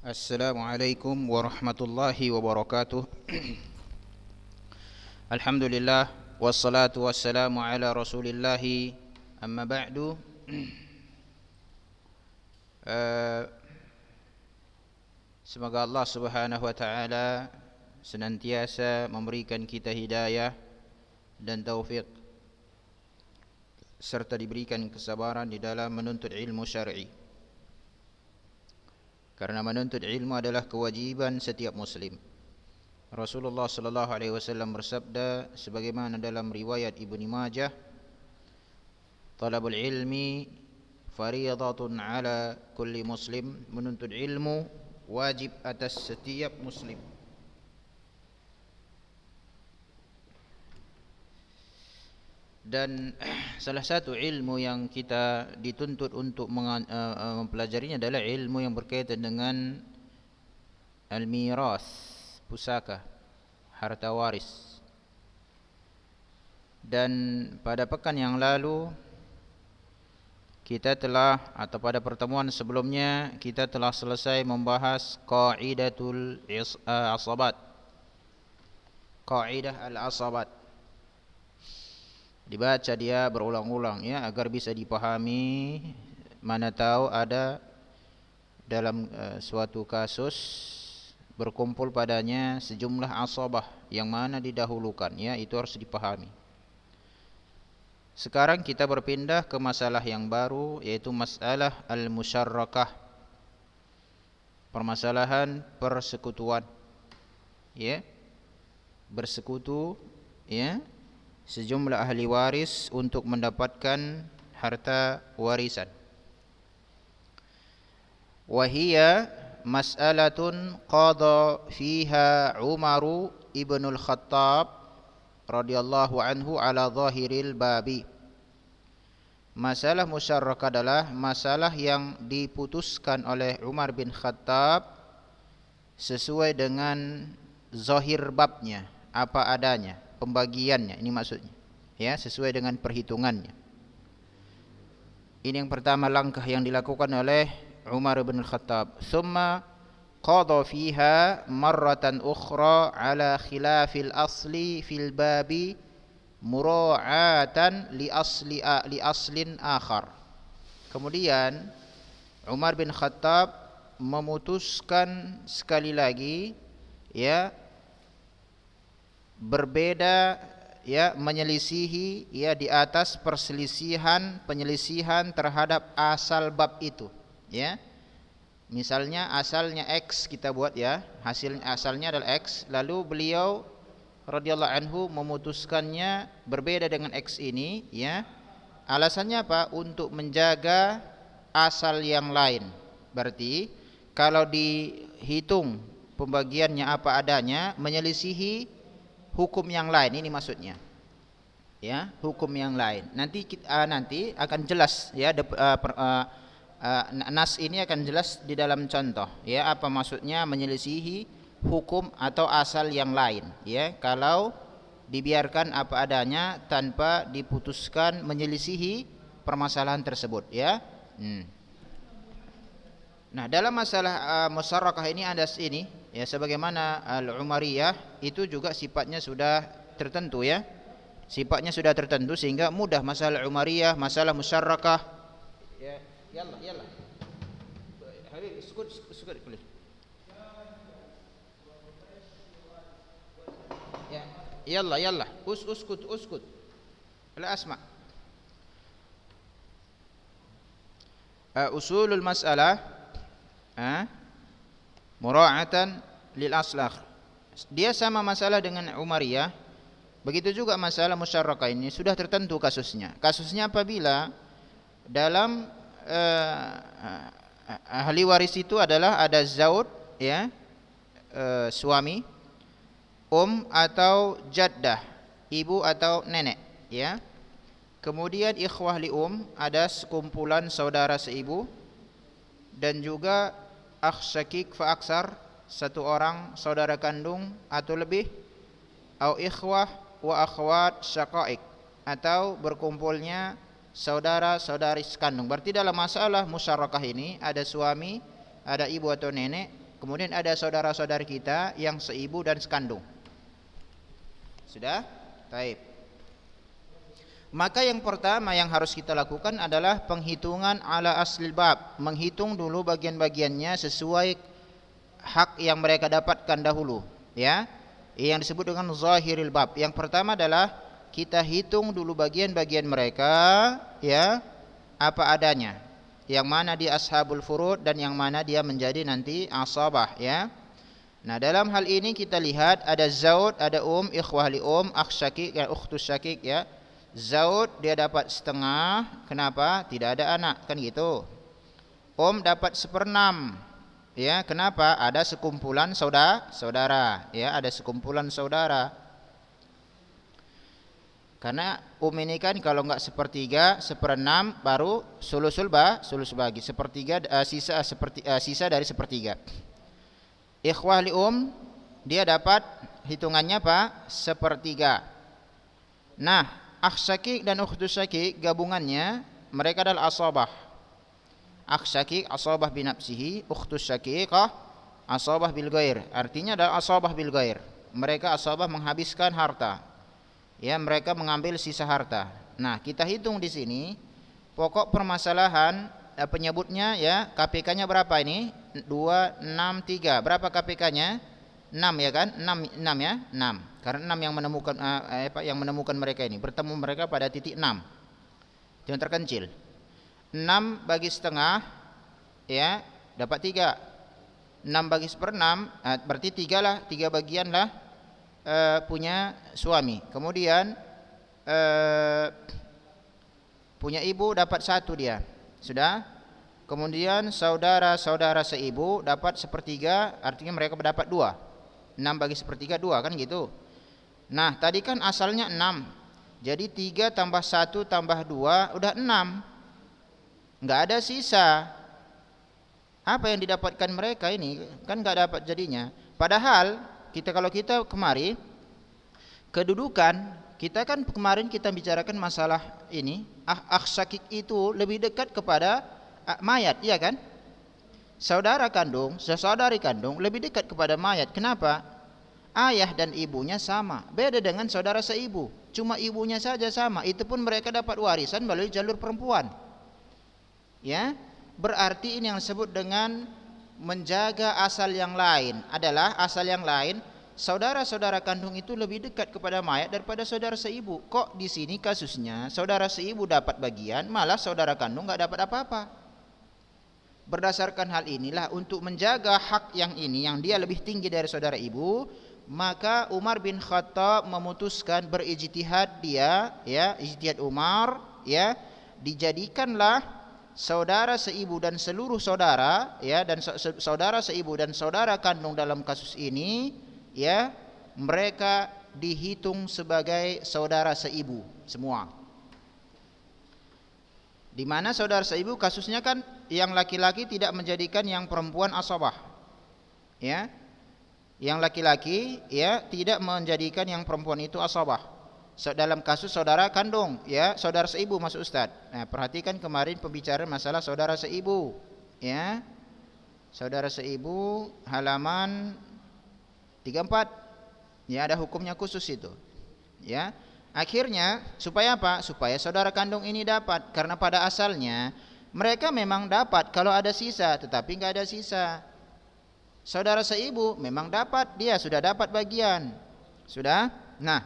Assalamualaikum warahmatullahi wabarakatuh. Alhamdulillah wassalatu wassalamu ala Rasulillah. Amma ba'du. Semoga Allah Subhanahu wa taala senantiasa memberikan kita hidayah dan taufik serta diberikan kesabaran di dalam menuntut ilmu syar'i. Karena menuntut ilmu adalah kewajiban setiap muslim. Rasulullah sallallahu alaihi wasallam bersabda sebagaimana dalam riwayat Ibnu Majah, "Talabul ilmi fariidatun 'ala kulli muslim." Menuntut ilmu wajib atas setiap muslim. Dan salah satu ilmu yang kita dituntut untuk mempelajarinya adalah ilmu yang berkaitan dengan al-miras, pusaka, harta waris. Dan pada pekan yang lalu kita telah, atau pada pertemuan sebelumnya kita telah selesai membahas qaidatul asabat, qaidah al-asabat. Dibaca dia berulang-ulang ya, agar bisa dipahami. Mana tahu ada dalam suatu kasus berkumpul padanya sejumlah asabah yang mana didahulukan ya, itu harus dipahami. Sekarang kita berpindah ke masalah yang baru, yaitu masalah al-musyarrakah, permasalahan persekutuan ya, bersekutu ya sejumlah ahli waris untuk mendapatkan harta warisan. Wahia mas'alatun qada fiha Umar ibnul Khattab radhiyallahu anhu ala zahiril babi. Masalah musyarrakah adalah masalah yang diputuskan oleh Umar bin Khattab sesuai dengan zahir babnya, apa adanya, pembagiannya, ini maksudnya ya, sesuai dengan perhitungannya. Ini yang pertama langkah yang dilakukan oleh Umar bin Khattab. Thumma qada fiha marratan ukhra ala khilafil asli fil babi mura'atan li aslin akhar. Kemudian Umar bin Khattab memutuskan sekali lagi ya, berbeda ya, menyelisihi ya, di atas penyelisihan terhadap asal bab itu ya. Misalnya asalnya X kita buat ya, asalnya adalah X, lalu beliau radhiyallahu anhu memutuskannya berbeda dengan X ini ya. Alasannya apa? Untuk menjaga asal yang lain. Berarti kalau dihitung pembagiannya apa adanya, menyelisihi hukum yang lain, ini maksudnya ya, hukum yang lain. Nanti akan jelas ya, nas ini akan jelas di dalam contoh ya, apa maksudnya menyelisihi hukum atau asal yang lain ya, kalau dibiarkan apa adanya tanpa diputuskan menyelisihi permasalahan tersebut ya. Nah, dalam masalah musyarrakah ini ada ini ya, sebagaimana al-Umariyah itu juga sifatnya sudah tertentu ya. Sifatnya sudah tertentu sehingga mudah masalah Umariyah, masalah musyarrakah. Ya, yalla. Habib, iskut boleh. Ya, yalla. Uskut. La asma. Usulul mas'alah mura'atan lil aslakh. Dia sama masalah dengan Umariyah. Begitu juga masalah musyarrakah ini sudah tertentu kasusnya. Kasusnya apabila dalam ahli waris itu adalah ada zaud ya, suami, atau jaddah, ibu atau nenek ya. Kemudian ikhwah li ada sekumpulan saudara seibu, dan juga akh syakik fa aksar, satu orang saudara kandung atau lebih, au ikhwah wa akhwat syaqaik, atau berkumpulnya saudara-saudari sekandung. Berarti dalam masalah musyarakah ini ada suami, ada ibu atau nenek, Kemudian ada saudara-saudari kita yang seibu dan sekandung. Sudah? Baik. Maka yang pertama yang harus kita lakukan adalah penghitungan ala aslil bab, menghitung dulu bagian-bagiannya sesuai hak yang mereka dapatkan dahulu, ya. Yang disebut dengan zahiril bab. Yang pertama adalah kita hitung dulu bagian-bagian mereka, ya, apa adanya. Yang mana dia ashabul furud dan yang mana dia menjadi nanti asabah, ya. Nah, dalam hal ini kita lihat ada zaud, ada ikhwah li akh syakik dan ukhtus syakik, ya. Zaud dia dapat setengah, kenapa? Tidak ada anak, kan gitu. Dapat 1/6, ya, kenapa? Ada sekumpulan saudara, ya, ada sekumpulan saudara. Karena ini kan kalau enggak 1/3, 1/6 baru sulus bagi 1/3, sisa dari 1/3. Ikhwah li dia dapat hitungannya apa? 1/3. Nah, akh syakik dan ukhtus syakik gabungannya mereka adalah asabah. Akh syakik asabah binafsihi, ukhtus syakikah asabah bil ghair. Artinya adalah asabah bil ghair. Mereka asabah menghabiskan harta. Ya, mereka mengambil sisa harta. Nah, kita hitung di sini pokok permasalahan penyebutnya, ya, KPK-nya berapa ini? 263. Berapa KPK-nya? 6, ya kan? 6 ya? 6. Karena 6 yang menemukan mereka ini, bertemu mereka pada titik 6. Yang terkencil. 6 bagi setengah, ya, dapat 3. 6 bagi 1/6, berarti 3 lah, 3 bagian lah punya suami. Kemudian punya ibu dapat 1 dia. Sudah? Kemudian saudara-saudara seibu dapat 1/3, artinya mereka mendapat 2. 6 bagi 1/3 2, kan gitu. Nah, tadi kan asalnya 6. Jadi 3 tambah 1 tambah 2 udah 6. Enggak ada sisa. Apa yang didapatkan mereka ini? Kan enggak dapat jadinya. Padahal kalau kita kemari kedudukan, kita kan kemarin kita bicarakan masalah ini, akh syakik itu lebih dekat kepada mayat, iya kan? Saudara kandung, saudari kandung lebih dekat kepada mayat. Kenapa? Ayah dan ibunya sama. Beda dengan saudara seibu. Cuma ibunya saja sama. Itu pun mereka dapat warisan melalui jalur perempuan. Ya, berarti ini yang disebut dengan menjaga asal yang lain. Adalah asal yang lain, saudara-saudara kandung itu lebih dekat kepada mayat daripada saudara seibu. Kok di sini kasusnya saudara seibu dapat bagian, malah saudara kandung enggak dapat apa-apa. Berdasarkan hal inilah, untuk menjaga hak yang ini yang dia lebih tinggi dari saudara ibu, maka Umar bin Khattab memutuskan berijtihad dia, ya, ijtihad Umar, ya, dijadikanlah saudara seibu dan seluruh saudara, ya, dan saudara seibu dan saudara kandung dalam kasus ini, ya, mereka dihitung sebagai saudara seibu semua. Di mana saudara seibu kasusnya kan yang laki-laki tidak menjadikan yang perempuan asabah, ya. Yang laki-laki, ya, tidak menjadikan yang perempuan itu asabah. Dalam kasus saudara kandung, ya, saudara seibu maksud Ustaz. Nah, perhatikan kemarin pembicaraan masalah saudara seibu, ya. Saudara seibu halaman 34. Ya, ada hukumnya khusus itu. Ya. Akhirnya supaya apa? Supaya saudara kandung ini dapat, karena pada asalnya mereka memang dapat kalau ada sisa, tetapi enggak ada sisa. Saudara seibu memang dapat, dia sudah dapat bagian. Sudah? Nah,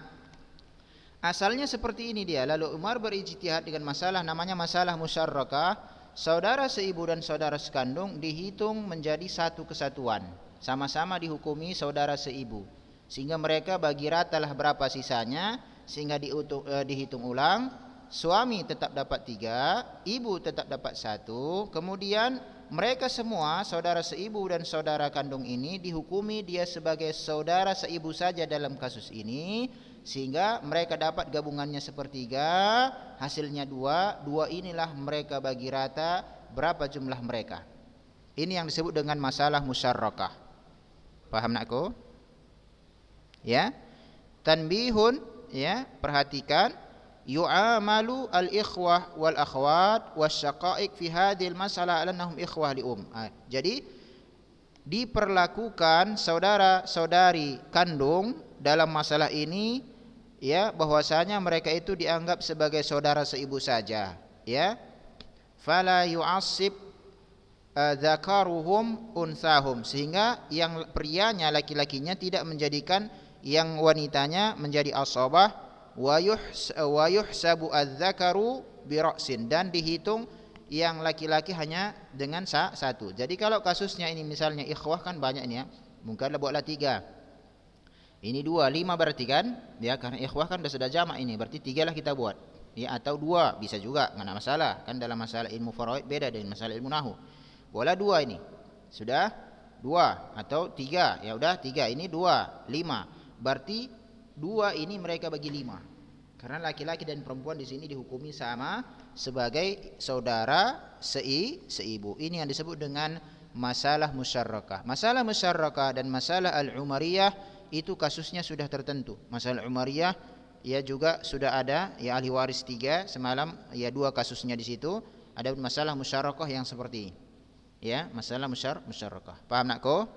asalnya seperti ini dia. Lalu Umar berijtihad dengan masalah namanya masalah musyarrakah. Saudara seibu dan saudara sekandung dihitung menjadi satu kesatuan. Sama-sama dihukumi saudara seibu. Sehingga mereka bagi ratalah berapa sisanya, sehingga dihitung ulang. Suami tetap dapat 3, ibu tetap dapat 1. Kemudian mereka semua saudara seibu dan saudara kandung ini dihukumi dia sebagai saudara seibu saja dalam kasus ini, sehingga mereka dapat gabungannya 1/3, hasilnya 2. 2 inilah mereka bagi rata berapa jumlah mereka. Ini yang disebut dengan masalah musyarrakah. Paham nakku? Ya. Tanbihun, ya, perhatikan, yu'amalu al-ikhwah wal akhwat wasyaqa'iq fi hadhil masalah annahum ikhwah li Jadi diperlakukan saudara-saudari kandung dalam masalah ini, ya, bahwasanya mereka itu dianggap sebagai saudara seibu saja, ya. Fala yu'assib dzakaruhum unsahum, sehingga yang prianya, laki-lakinya tidak menjadikan yang wanitanya menjadi asabah. Wa yuhsabu adzakaru bi ra'sin, dan dihitung yang laki-laki hanya dengan satu. Jadi kalau kasusnya ini misalnya ikhwah kan banyak ini ya, mungkin buatlah 3, ini 2, 5 berarti kan ya, karena ikhwah kan sudah jamak ini, berarti 3 lah kita buat ya, atau 2 bisa juga, enggak ada masalah kan. Dalam masalah ilmu faraid beda dengan masalah ilmu nahwu. Boleh 2 ini sudah 2 atau 3, ya udah 3, ini 2, 5, berarti 2 ini mereka bagi 5. Karena laki-laki dan perempuan di sini dihukumi sama sebagai saudara seibu. Ini yang disebut dengan masalah musyarrakah. Masalah musyarrakah dan masalah al-umariyah itu kasusnya sudah tertentu. Masalah umariyah ya juga sudah ada ya, ahli waris 3 semalam ya, 2 kasusnya di situ. Ada masalah musyarrakah yang seperti ini. Ya, masalah musyarrakah. Paham nak ko?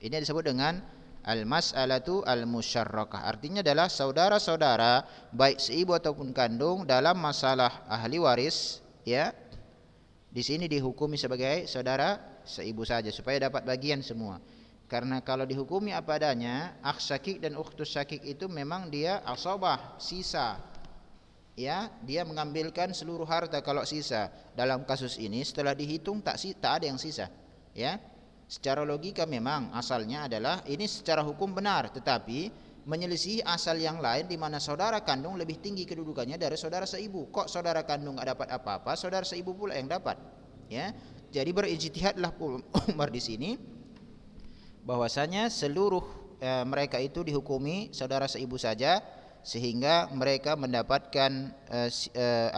Ini disebut dengan al-mas'alatu al-musyarrakah. Artinya adalah saudara-saudara baik seibu ataupun kandung dalam masalah ahli waris ya. Di sini dihukumi sebagai saudara seibu saja supaya dapat bagian semua. Karena kalau dihukumi apa adanya, akh syakik dan ukhtus syakik itu memang dia asabah, sisa. Ya, dia mengambilkan seluruh harta kalau sisa. Dalam kasus ini setelah dihitung tak ada yang sisa. Ya. Secara logika memang asalnya adalah ini secara hukum benar, tetapi menyelisih asal yang lain di mana saudara kandung lebih tinggi kedudukannya dari saudara seibu. Kok saudara kandung enggak dapat apa-apa, saudara seibu pula yang dapat. Ya. Jadi berijtihadlah Umar di sini bahwasanya seluruh mereka itu dihukumi saudara seibu saja, sehingga mereka mendapatkan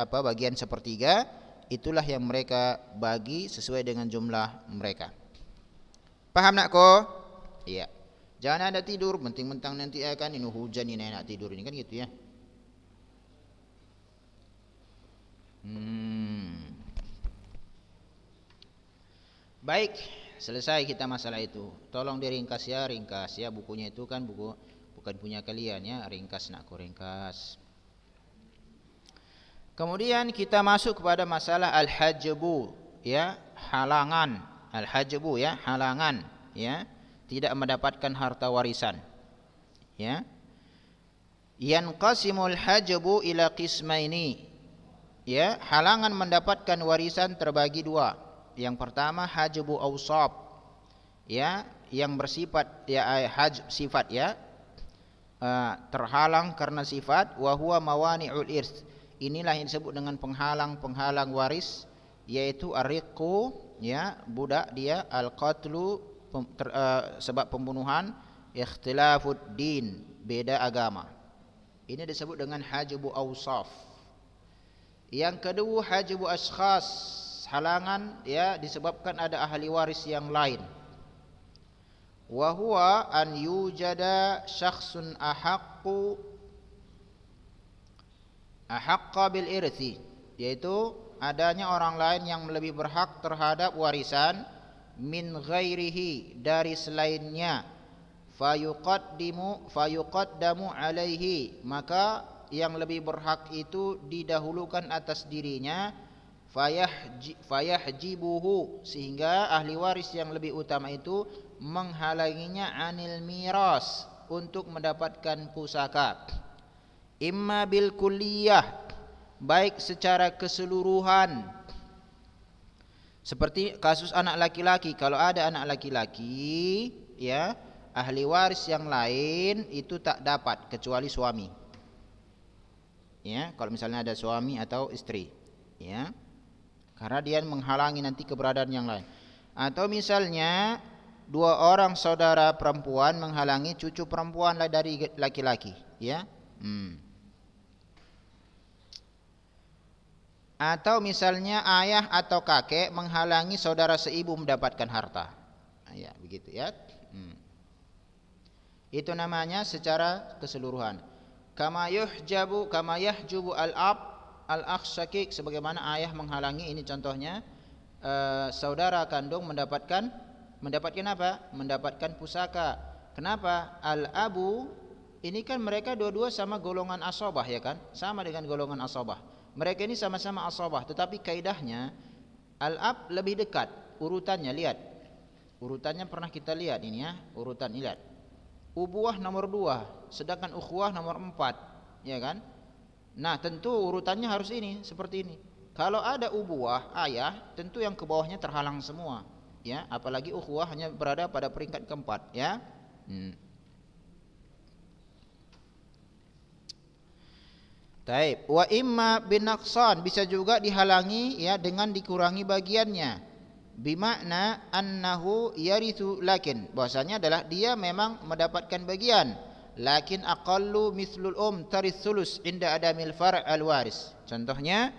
bagian sepertiga. Itulah yang mereka bagi sesuai dengan jumlah mereka. Paham nak ko? Iya. Jangan ada tidur mentang-mentang nanti akan ini hujan ini enak tidur ini kan gitu ya. Baik, selesai kita masalah itu. Tolong diringkas ya, ringkas ya, bukunya itu kan buku bukan punya kalian ya, ringkas nak ko, ringkas. Kemudian kita masuk kepada masalah al-hajbu ya, halangan. Al-hajbu ya, halangan ya, tidak mendapatkan harta warisan ya. Yanqasimul hajbu ila qismaini ya, halangan mendapatkan warisan terbagi 2. Yang pertama hajbu awsab ya, yang bersifat ya sifat ya, terhalang karena sifat. Wa huwa mawani'ul irs, inilah yang disebut dengan penghalang waris, yaitu ar-riqu ya, budak dia, al-qatlu sebab pembunuhan, ikhtilafud din, beda agama. Ini disebut dengan hajbu awsaf. Yang kedua hajbu ashkhas, halangan ya disebabkan ada ahli waris yang lain. Wa huwa an yujada syakhsun ahaqqa bil irthi, yaitu adanya orang lain yang lebih berhak terhadap warisan, min ghairihi, dari selainnya, fayuqaddamu alaihi, maka yang lebih berhak itu didahulukan atas dirinya, fayahjibuhu, sehingga ahli waris yang lebih utama itu menghalanginya anil miras, untuk mendapatkan pusaka, imma bil kulliyah, baik secara keseluruhan, seperti kasus anak laki-laki. Kalau ada anak laki-laki ya, ahli waris yang lain itu tak dapat kecuali suami ya, kalau misalnya ada suami atau istri ya, karena dia menghalangi nanti keberadaan yang lain. Atau misalnya 2 orang saudara perempuan menghalangi cucu perempuan dari laki-laki ya. Atau misalnya ayah atau kakek menghalangi saudara seibu mendapatkan harta. Ya, begitu ya. Itu namanya secara keseluruhan. Kama yahjubu al-ab al-akh syakik, sebagaimana ayah menghalangi, ini contohnya saudara kandung mendapatkan Mendapatkan apa? Mendapatkan pusaka. Kenapa? Al-abu ini kan mereka dua-dua sama golongan asabah ya kan? Sama dengan golongan asabah. Mereka ini sama-sama asabah, tetapi kaidahnya al-ab lebih dekat urutannya. Lihat. Urutannya pernah kita lihat ini ya, urutan lihat. Ubuah nomor 2, sedangkan ukhuwah nomor 4, ya kan? Nah, tentu urutannya harus ini, seperti ini. Kalau ada ubuah ayah, tentu yang ke bawahnya terhalang semua, ya. Apalagi ukhuwah hanya berada pada peringkat keempat, ya. Taib. Wa imma bin naqsan, bisa juga dihalangi ya dengan dikurangi bagiannya. Bimakna annahu yarithu, lakin bahwasanya adalah dia memang mendapatkan bagian, lakin aqallu mithlul tarith sulus inda adamil far' al waris. Contohnya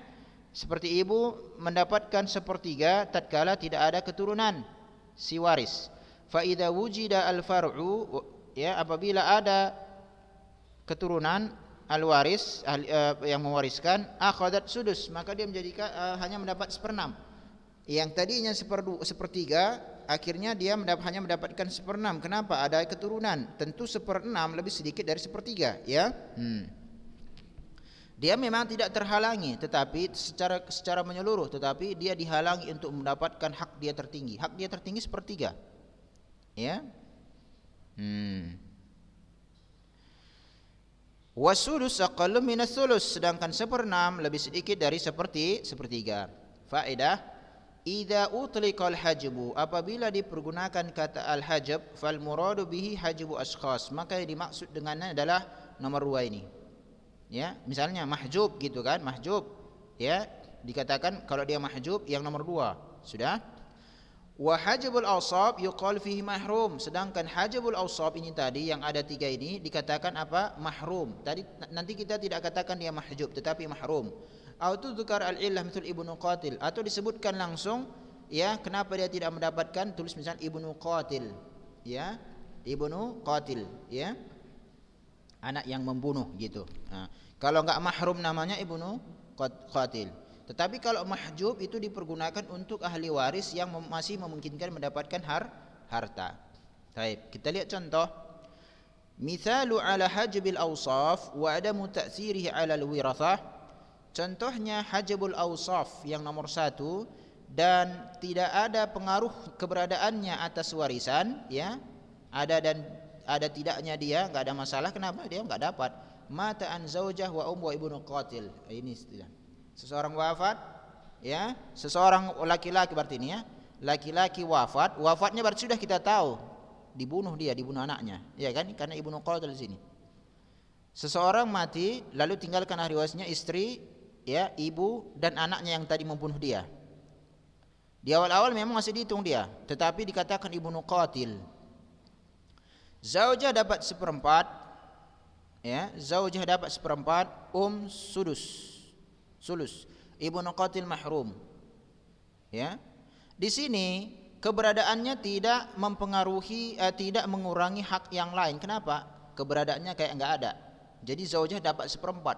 seperti ibu mendapatkan sepertiga tatkala tidak ada keturunan si waris. Fa idza wujida al far'u, ya, apabila ada keturunan al waris yang mewariskan, akhadat sudus, maka dia menjadikan hanya mendapat 1/6. Yang tadinya sepertiga, akhirnya dia hanya mendapatkan 1/6. Kenapa? Ada keturunan. Tentu 1/6 lebih sedikit dari sepertiga, ya. Dia memang tidak terhalangi, tetapi secara menyeluruh, tetapi dia dihalangi untuk mendapatkan hak dia tertinggi. Hak dia tertinggi sepertiga, ya. Wasudus aqallu minas sulus, sedangkan 1/6 lebih sedikit dari sepertiga. Faedah: idza utliqal hajbu, apabila dipergunakan kata al-hajb, fal muradu bihi hajbu ashkhas, maka yang dimaksud dengannya adalah nomor 2 ini. Ya, misalnya mahjub gitu kan, mahjub, ya, dikatakan kalau dia mahjub yang nomor 2, sudah. Wa hajbul awsab yuqal fihi mahrum, sedangkan hajbul awsab ini tadi yang ada 3 ini dikatakan apa? Mahrum. Tadi nanti kita tidak katakan dia mahjub tetapi mahrum. Atau dzukar al-illah misal ibnu qatil, atau disebutkan langsung ya kenapa dia tidak mendapatkan, tulis misal ibnu qatil, ya, ibnu qatil, ya, anak yang membunuh gitu. Nah, kalau enggak mahrum namanya ibnu qatil. Tetapi kalau mahjub itu dipergunakan untuk ahli waris yang masih memungkinkan mendapatkan harta. Baik, kita lihat contoh. Mithalu ala hajbil awsaf wa adamu ta'thirihi ala al-wirathah. Contohnya hajbul awsaf yang nomor 1 dan tidak ada pengaruh keberadaannya atas warisan, ya. Ada dan ada tidaknya dia, enggak ada masalah. Kenapa? Dia enggak dapat. Mata an zaujah wa wa ibnu qatil. Ini istilah. Seseorang wafat, ya, seseorang laki-laki berarti ini ya. Laki-laki wafat, wafatnya berarti sudah kita tahu dibunuh anaknya, ya kan? Karena ibnu qatil di sini. Seseorang mati lalu tinggalkan ahli warisnya istri, ya, ibu dan anaknya yang tadi membunuh dia. Di awal-awal memang masih dihitung dia, tetapi dikatakan ibnu qatil. Zaujah dapat 1/4, ya, zaujah dapat 1/4, sulus. Ibnu qatil mahrum. Ya. Di sini keberadaannya tidak mempengaruhi, tidak mengurangi hak yang lain. Kenapa? Keberadaannya kayak enggak ada. Jadi zaujah dapat 1/4.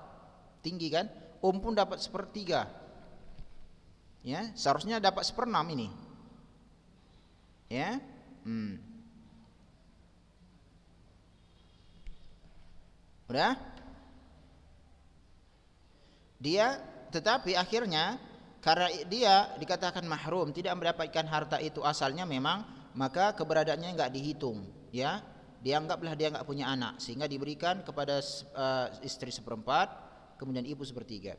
Tinggi kan? Pun dapat 1/3. Ya, seharusnya dapat 1/6 ini. Ya. Udah? Dia tetapi akhirnya karena dia dikatakan mahrum, tidak mendapatkan harta itu asalnya memang, maka keberadaannya enggak dihitung, ya. Dianggaplah dia enggak punya anak sehingga diberikan kepada istri 1/4, kemudian ibu 1/3.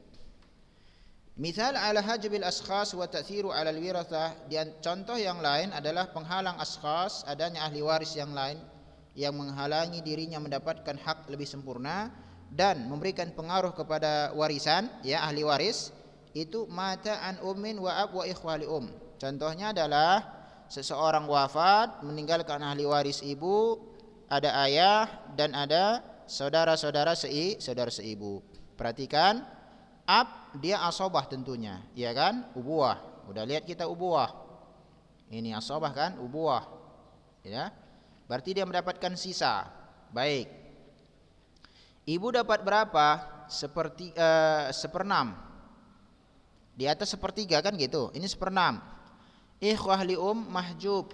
Misal ala hajbil ashkhas wa ta'thiru ala al-wirathah, dan contoh yang lain adalah penghalang ashkhas, adanya ahli waris yang lain yang menghalangi dirinya mendapatkan hak lebih sempurna dan memberikan pengaruh kepada warisan, ya, ahli waris itu mata an ummin wa ab wa ikhwali Contohnya adalah seseorang wafat meninggalkan ahli waris ibu, ada ayah dan ada saudara-saudara seibu. Perhatikan, ab dia asobah tentunya, ya kan? Ubuah. Udah lihat kita ubuah. Ini asobah kan? Ubuah. Ya. Berarti dia mendapatkan sisa. Baik. Ibu dapat berapa? 1/6. Di atas 1/3 kan gitu. Ini 1/6. Ikhwah li mahjub.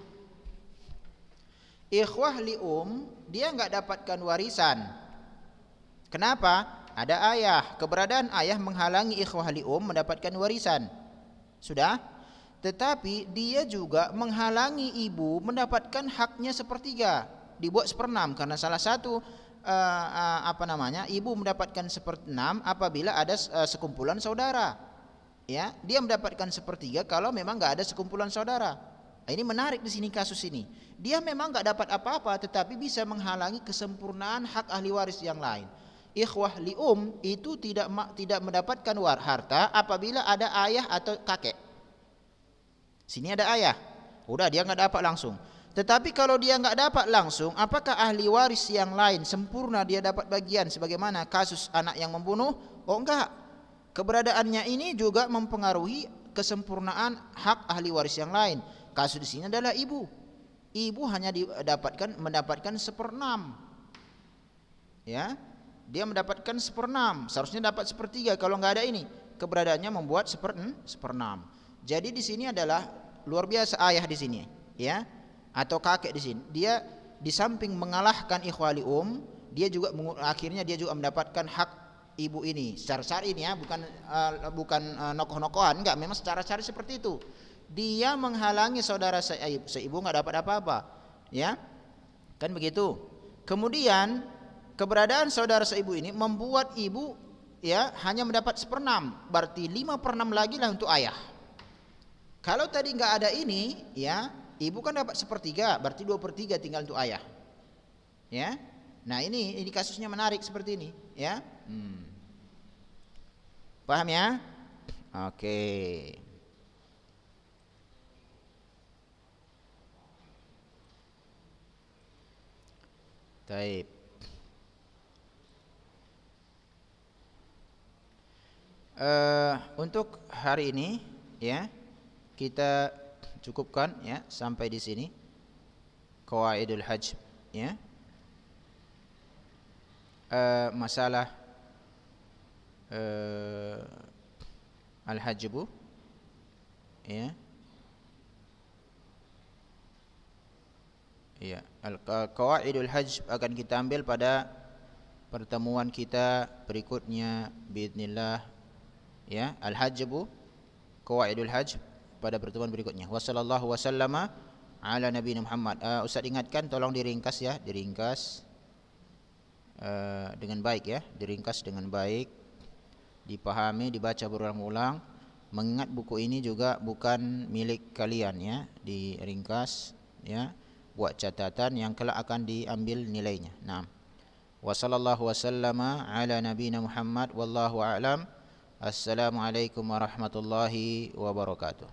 Ikhwah li'um dia nggak dapatkan warisan. Kenapa? Ada ayah. Keberadaan ayah menghalangi ikhwah li'um mendapatkan warisan. Sudah? Tetapi dia juga menghalangi ibu mendapatkan haknya sepertiga, dibuat seperenam, karena salah satu ibu mendapatkan seperenam apabila ada sekumpulan saudara. Ya, dia mendapatkan sepertiga kalau memang nggak ada sekumpulan saudara. Ini menarik di sini kasus ini. Dia memang nggak dapat apa-apa, tetapi bisa menghalangi kesempurnaan hak ahli waris yang lain. Ikhwah li'um itu tidak mendapatkan harta apabila ada ayah atau kakek. Sini ada ayah, udah dia nggak dapat langsung. Tetapi kalau dia nggak dapat langsung, apakah ahli waris yang lain sempurna dia dapat bagian sebagaimana kasus anak yang membunuh? Oh enggak. Keberadaannya ini juga mempengaruhi kesempurnaan hak ahli waris yang lain. Kasus di sini adalah ibu. Ibu hanya mendapatkan seperenam. Ya, dia mendapatkan seperenam. Seharusnya dapat sepertiga. Kalau nggak ada ini, keberadaannya membuat seperenam. Jadi di sini adalah luar biasa ayah di sini, ya, atau kakek di sini. Dia di samping mengalahkan ikhwah li'um, dia juga akhirnya dia juga mendapatkan hak ibu ini secara syar'i ini, ya, bukan nokoh-nokohan, enggak, memang secara syar'i seperti itu. Dia menghalangi saudara seibu nggak dapat apa-apa, ya, kan begitu. Kemudian keberadaan saudara seibu ini membuat ibu, ya, hanya mendapat seperenam, berarti 5/6 lagi lah untuk ayah. Kalau tadi nggak ada ini, ya, ibu kan dapat sepertiga, berarti 2/3 tinggal untuk ayah, ya. Nah ini kasusnya menarik seperti ini, ya. Paham ya? Oke. Taib. Untuk hari ini, ya, kita cukupkan, ya, sampai di sini qawaidul hajj, ya. Masalah al-hajbu, ya. Ya, qawaidul hajj akan kita ambil pada pertemuan kita berikutnya biidznillah, ya. Al-hajbu, qawaidul hajj pada pertemuan berikutnya. Wassallallahu wasallama ala nabiyina Muhammad. Ustaz ingatkan tolong diringkas, ya, diringkas dengan baik, ya, diringkas dengan baik, dipahami, dibaca berulang-ulang. Mengingat buku ini juga bukan milik kalian, ya, diringkas, ya, buat catatan yang kelak akan diambil nilainya. Naam. Wa sallallahu wasallama ala nabiyina Muhammad wallahu a'lam. Assalamualaikum warahmatullahi wabarakatuh.